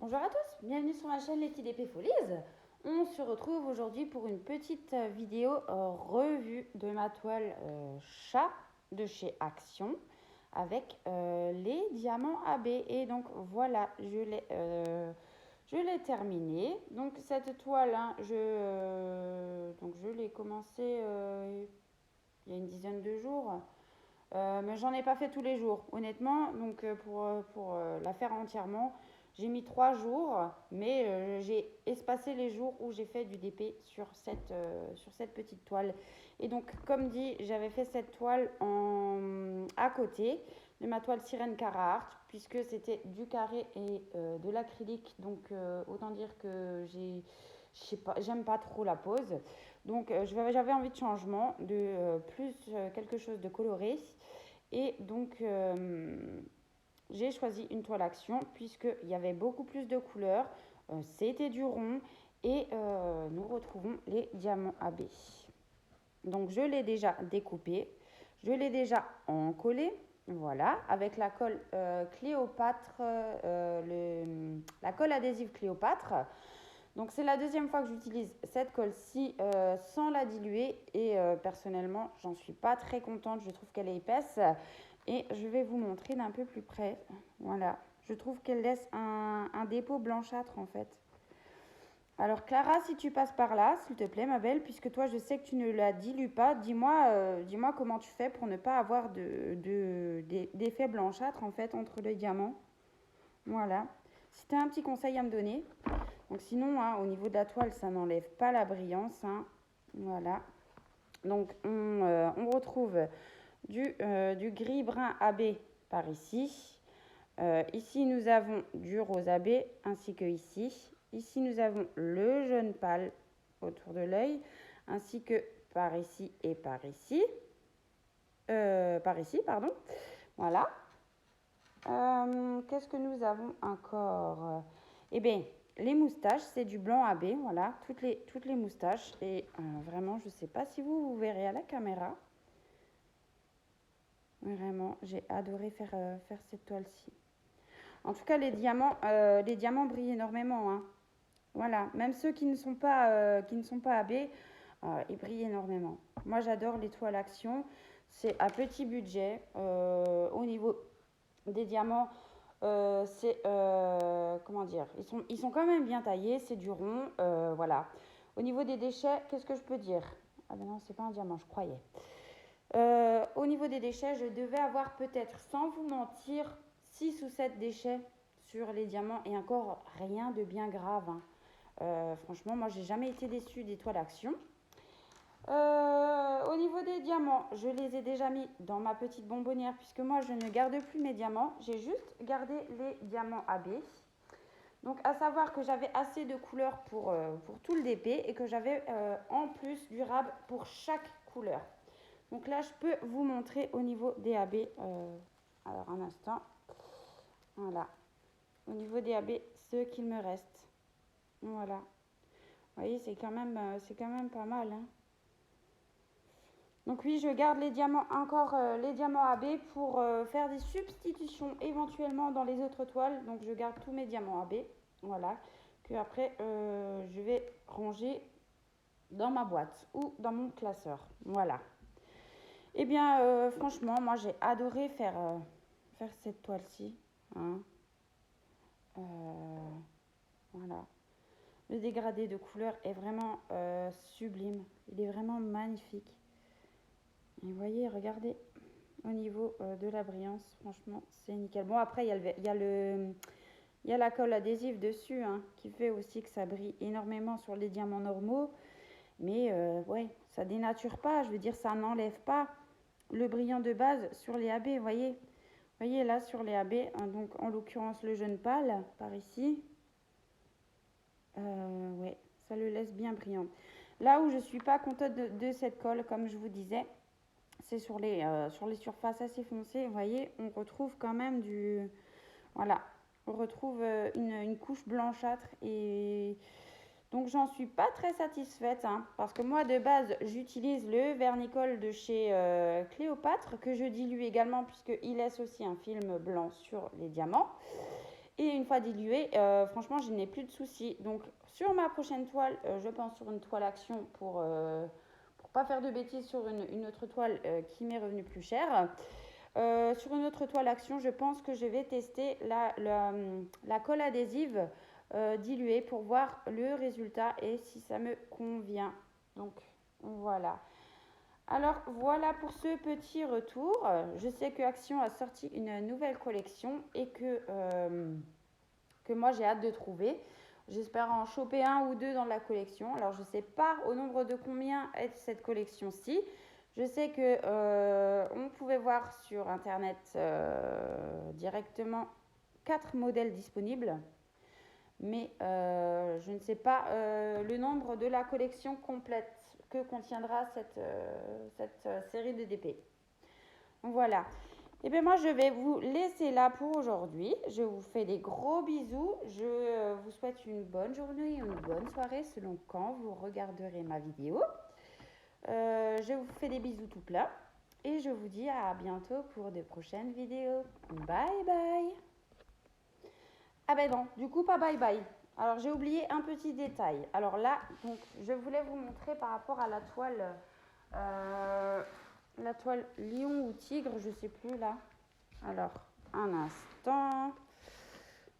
Bonjour à tous, bienvenue sur ma chaîne Les TDP Folies. On se retrouve aujourd'hui pour une petite vidéo revue de ma toile chat de chez Action avec les diamants AB. Et donc voilà, je l'ai terminée. Donc cette toile, hein, je l'ai commencé il y a une dizaine de jours. Mais j'en ai pas fait tous les jours, honnêtement. Donc pour la faire entièrement, j'ai mis 3 jours, mais j'ai espacé les jours où j'ai fait du DP sur cette petite toile. Et donc, comme dit, j'avais fait cette toile à côté de ma toile Sirène Carhartt, puisque c'était du carré et de l'acrylique. Donc, autant dire que j'aime pas trop la pose. Donc, j'avais envie de changement, de plus quelque chose de coloré. Et donc, j'ai choisi une toile Action puisqu'il y avait beaucoup plus de couleurs. C'était du rond et nous retrouvons les diamants AB. Donc, je l'ai déjà découpé. Je l'ai déjà encollé. Voilà, avec la colle Cléopâtre, la colle adhésive Cléopâtre. Donc c'est la deuxième fois que j'utilise cette colle-ci sans la diluer et personnellement j'en suis pas très contente, je trouve qu'elle est épaisse et je vais vous montrer d'un peu plus près. Voilà, je trouve qu'elle laisse un dépôt blanchâtre en fait. Alors Clara, si tu passes par là, s'il te plaît ma belle, puisque toi je sais que tu ne la dilues pas, dis-moi comment tu fais pour ne pas avoir d'effet blanchâtre en fait entre les diamants. Voilà, si tu as un petit conseil à me donner. Donc sinon, hein, au niveau de la toile, ça n'enlève pas la brillance. Hein. Voilà. Donc on retrouve du gris brun AB par ici. Ici, nous avons du rose AB ainsi que ici. Ici, nous avons le jaune pâle autour de l'œil ainsi que par ici et par ici. Par ici, pardon. Voilà. Qu'est-ce que nous avons encore? Eh bien, les moustaches, c'est du blanc AB, voilà, toutes les moustaches. Et vraiment, je ne sais pas si vous verrez à la caméra. Vraiment, j'ai adoré faire cette toile-ci. En tout cas, les diamants brillent énormément. Hein. Voilà, même ceux qui ne sont pas AB, ils brillent énormément. Moi, j'adore les toiles Action. C'est à petit budget. Au niveau des diamants, c'est comment dire, ils sont quand même bien taillés, c'est du rond, voilà. Au niveau des déchets, qu'est-ce que je peux dire? Ah ben non, c'est pas un diamant, je croyais. Au niveau des déchets, je devais avoir peut-être, sans vous mentir, 6 ou 7 déchets sur les diamants et encore rien de bien grave. Hein. Franchement, moi, j'ai jamais été déçue des toiles Action. Au niveau des diamants, je les ai déjà mis dans ma petite bonbonnière puisque moi je ne garde plus mes diamants, j'ai juste gardé les diamants AB. Donc à savoir que j'avais assez de couleurs pour tout le DP et que j'avais en plus du rab pour chaque couleur. Donc là je peux vous montrer au niveau des AB. Alors un instant. Voilà. Au niveau des AB, ce qu'il me reste. Voilà. Vous voyez, c'est quand même pas mal. Hein. Donc oui, je garde les diamants les diamants AB pour faire des substitutions éventuellement dans les autres toiles. Donc je garde tous mes diamants AB, voilà, que après je vais ranger dans ma boîte ou dans mon classeur, voilà. Eh bien, franchement, moi j'ai adoré faire cette toile-ci, hein. Voilà. Le dégradé de couleur est vraiment sublime, il est vraiment magnifique. Et vous voyez, regardez, au niveau de la brillance, franchement, c'est nickel. Bon, après, il y a la colle adhésive dessus, hein, qui fait aussi que ça brille énormément sur les diamants normaux. Mais ouais, ça dénature pas, je veux dire, ça n'enlève pas le brillant de base sur les AB, vous voyez là, sur les AB, hein, donc en l'occurrence le jaune pâle, par ici. Ouais, ça le laisse bien brillant. Là où je suis pas contente de cette colle, comme je vous disais, c'est sur les surfaces assez foncées, vous voyez, on retrouve quand même voilà, on retrouve une couche blanchâtre et donc j'en suis pas très satisfaite, hein, parce que moi de base j'utilise le vernicole de chez Cléopâtre que je dilue également puisqu'il laisse aussi un film blanc sur les diamants. Et une fois dilué, franchement, je n'ai plus de soucis. Donc, sur ma prochaine toile, je pense sur une toile action pour pas faire de bêtises sur une autre toile qui m'est revenue plus cher. Sur une autre toile action, je pense que je vais tester la colle adhésive diluée pour voir le résultat et si ça me convient. Donc, voilà. Alors voilà pour ce petit retour. Je sais que Action a sorti une nouvelle collection et que moi j'ai hâte de trouver. J'espère en choper un ou deux dans la collection. Alors je ne sais pas au nombre de combien est cette collection-ci. Je sais que on pouvait voir sur internet directement 4 modèles disponibles. Mais je ne sais pas le nombre de la collection complète que contiendra cette série de DP. Donc voilà. Et bien moi je vais vous laisser là pour aujourd'hui. Je vous fais des gros bisous. Je vous souhaite une bonne journée, une bonne soirée selon quand vous regarderez ma vidéo. Je vous fais des bisous tout plein. Et je vous dis à bientôt pour de prochaines vidéos. Bye bye. Ah ben non, du coup pas bye bye. Alors j'ai oublié un petit détail. Alors là, donc je voulais vous montrer par rapport à la toile lion ou tigre, je sais plus là. Alors un instant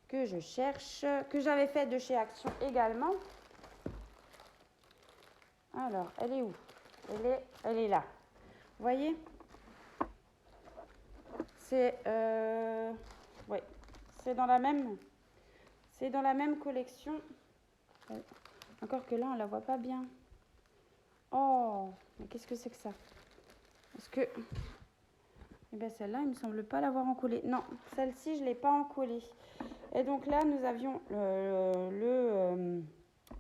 que je cherche, que j'avais fait de chez Action également. Alors elle est où? Elle est là. Vous voyez? C'est ouais, c'est dans la même. C'est dans la même collection. Encore que là, on la voit pas bien. Oh, mais qu'est-ce que c'est que ça? Parce que... Eh bien, celle-là, il me semble pas l'avoir encollée. Non, celle-ci, je ne l'ai pas encollée. Et donc là, nous avions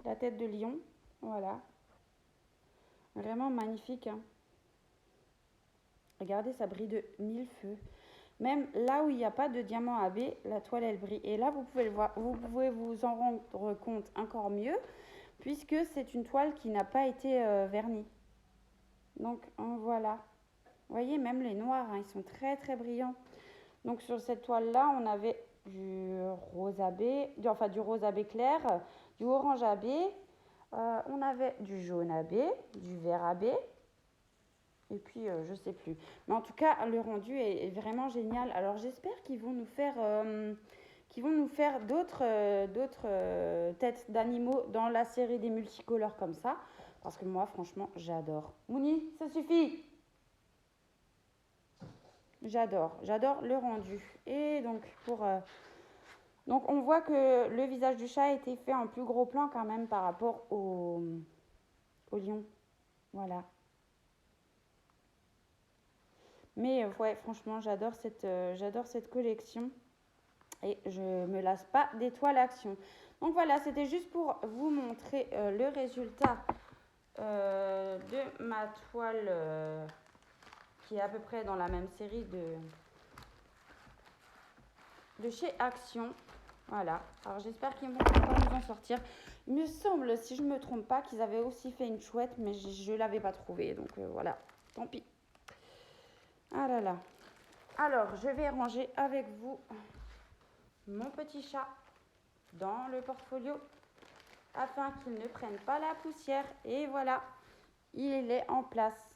la tête de lion. Voilà. Vraiment magnifique. Hein. Regardez, ça brille de 1000 feux. Même là où il n'y a pas de diamant AB, la toile, elle brille. Et là, vous pouvez le voir, vous pouvez vous en rendre compte encore mieux, puisque c'est une toile qui n'a pas été vernie. Donc, voilà. Vous voyez, même les noirs, hein, ils sont très, très brillants. Donc, sur cette toile-là, on avait du rose AB, du rose AB clair, du orange AB, on avait du jaune AB, du vert AB, et puis je sais plus. Mais en tout cas, le rendu est vraiment génial. Alors j'espère qu'ils vont nous faire d'autres têtes d'animaux dans la série des multicolores comme ça. Parce que moi, franchement, j'adore. Mouni, ça suffit. J'adore le rendu. Et donc, donc on voit que le visage du chat a été fait en plus gros plan quand même par rapport au lion. Voilà. Mais ouais, franchement, j'adore cette collection. Et je ne me lasse pas des toiles Action. Donc voilà, c'était juste pour vous montrer le résultat de ma toile qui est à peu près dans la même série de chez Action. Voilà. Alors j'espère qu'ils vont pouvoir nous en sortir. Il me semble, si je ne me trompe pas, qu'ils avaient aussi fait une chouette, mais je ne l'avais pas trouvée. Donc voilà, tant pis. Ah là là. Alors, je vais ranger avec vous mon petit chat dans le portfolio afin qu'il ne prenne pas la poussière. Et voilà, il est en place.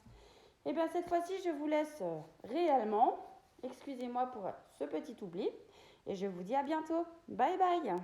Et bien cette fois-ci, je vous laisse réellement. Excusez-moi pour ce petit oubli. Et je vous dis à bientôt. Bye bye.